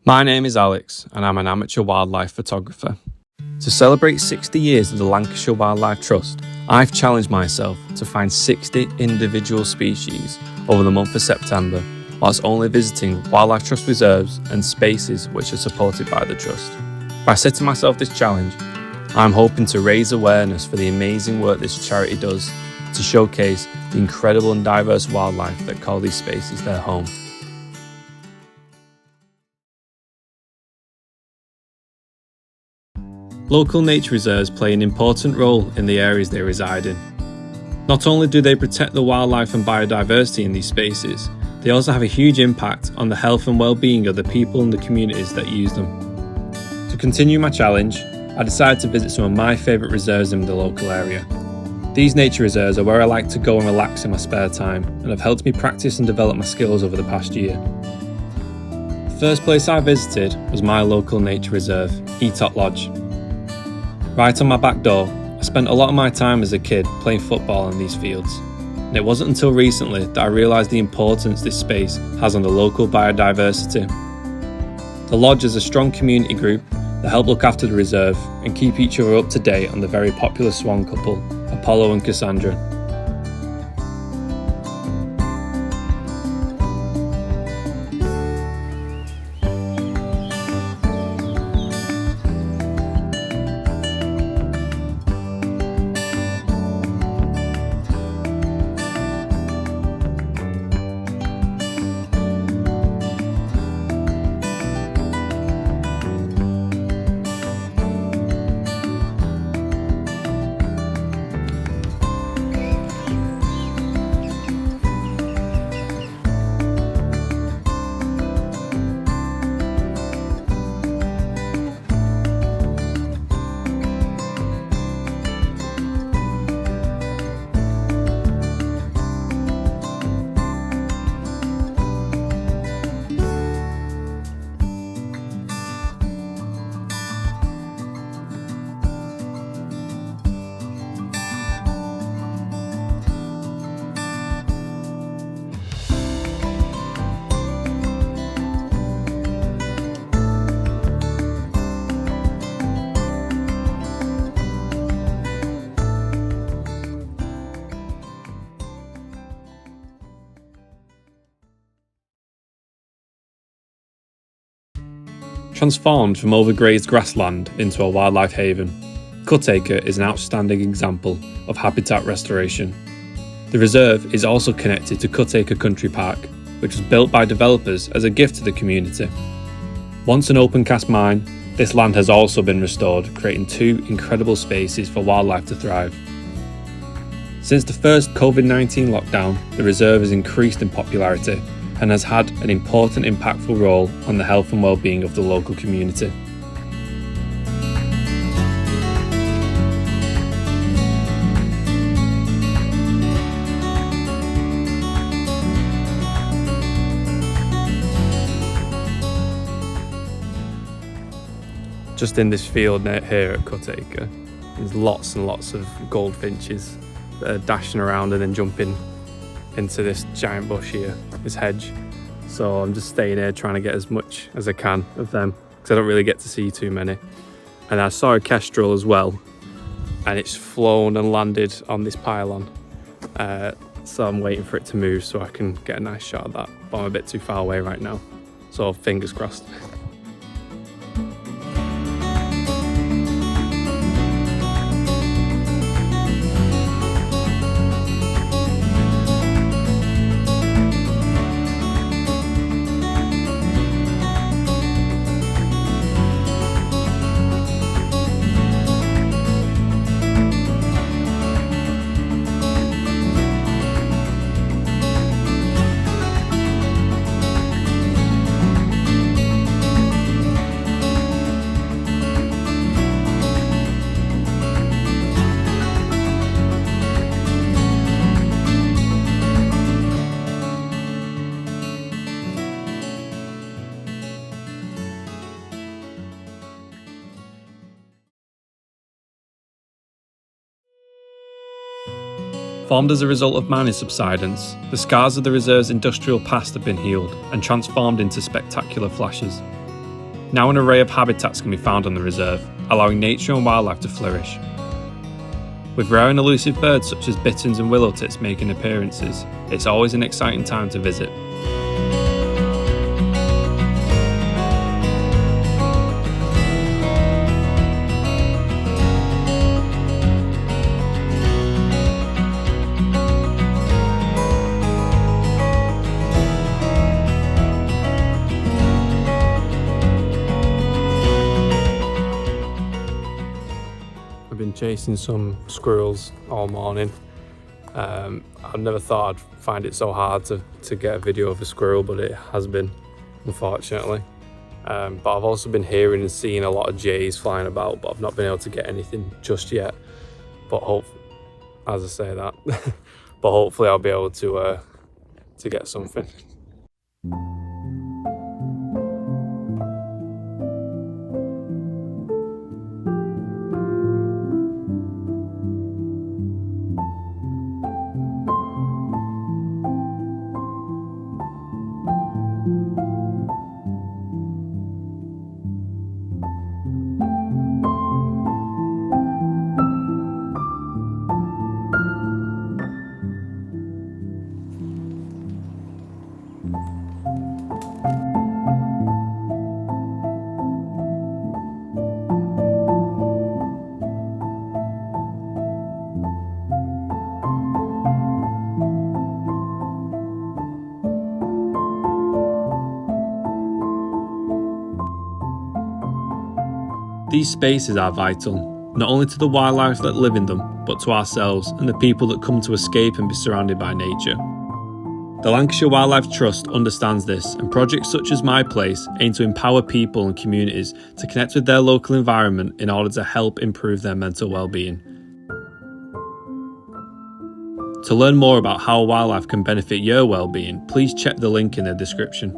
My name is Alex and I'm an amateur wildlife photographer. To celebrate 60 years of the Lancashire Wildlife Trust, I've challenged myself to find 60 individual species over the month of September, whilst only visiting Wildlife Trust reserves and spaces which are supported by the Trust. By setting myself this challenge, I'm hoping to raise awareness for the amazing work this charity does to showcase the incredible and diverse wildlife that call these spaces their home. Local nature reserves play an important role in the areas they reside in. Not only do they protect the wildlife and biodiversity in these spaces, they also have a huge impact on the health and well-being of the people and the communities that use them. To continue my challenge, I decided to visit some of my favourite reserves in the local area. These nature reserves are where I like to go and relax in my spare time and have helped me practice and develop my skills over the past year. The first place I visited was my local nature reserve, Ep2 Lodge. Right on my back door, I spent a lot of my time as a kid playing football in these fields, and it wasn't until recently that I realised the importance this space has on the local biodiversity. The lodge is a strong community group that help look after the reserve and keep each other up to date on the very popular swan couple, Apollo and Cassandra. Transformed from overgrazed grassland into a wildlife haven, Cutacre is an outstanding example of habitat restoration. The reserve is also connected to Cutacre Country Park, which was built by developers as a gift to the community. Once an open cast mine, this land has also been restored, creating two incredible spaces for wildlife to thrive. Since the first COVID-19 lockdown, the reserve has increased in popularity and has had an important impactful role on the health and well-being of the local community. Just in this field here at Cutacre, there's lots and lots of goldfinches that are dashing around and then jumping into this giant bush here, this hedge. So I'm just staying here trying to get as much as I can of them because I don't really get to see too many. And I saw a kestrel as well, and it's flown and landed on this pylon. So I'm waiting for it to move so I can get a nice shot of that, but I'm a bit too far away right now, so fingers crossed. Formed as a result of mining subsidence, the scars of the reserve's industrial past have been healed and transformed into spectacular flashes. Now an array of habitats can be found on the reserve, allowing nature and wildlife to flourish. With rare and elusive birds such as bitterns and willow tits making appearances, it's always an exciting time to visit. I've been chasing some squirrels all morning. I never thought I'd find it so hard to get a video of a squirrel, but it has been, unfortunately. But I've also been hearing and seeing a lot of jays flying about, but I've not been able to get anything just yet. But as I say that, but hopefully I'll be able to get something. These spaces are vital, not only to the wildlife that live in them, but to ourselves and the people that come to escape and be surrounded by nature. The Lancashire Wildlife Trust understands this, and projects such as My Place aim to empower people and communities to connect with their local environment in order to help improve their mental well-being. To learn more about how wildlife can benefit your well-being, please check the link in the description.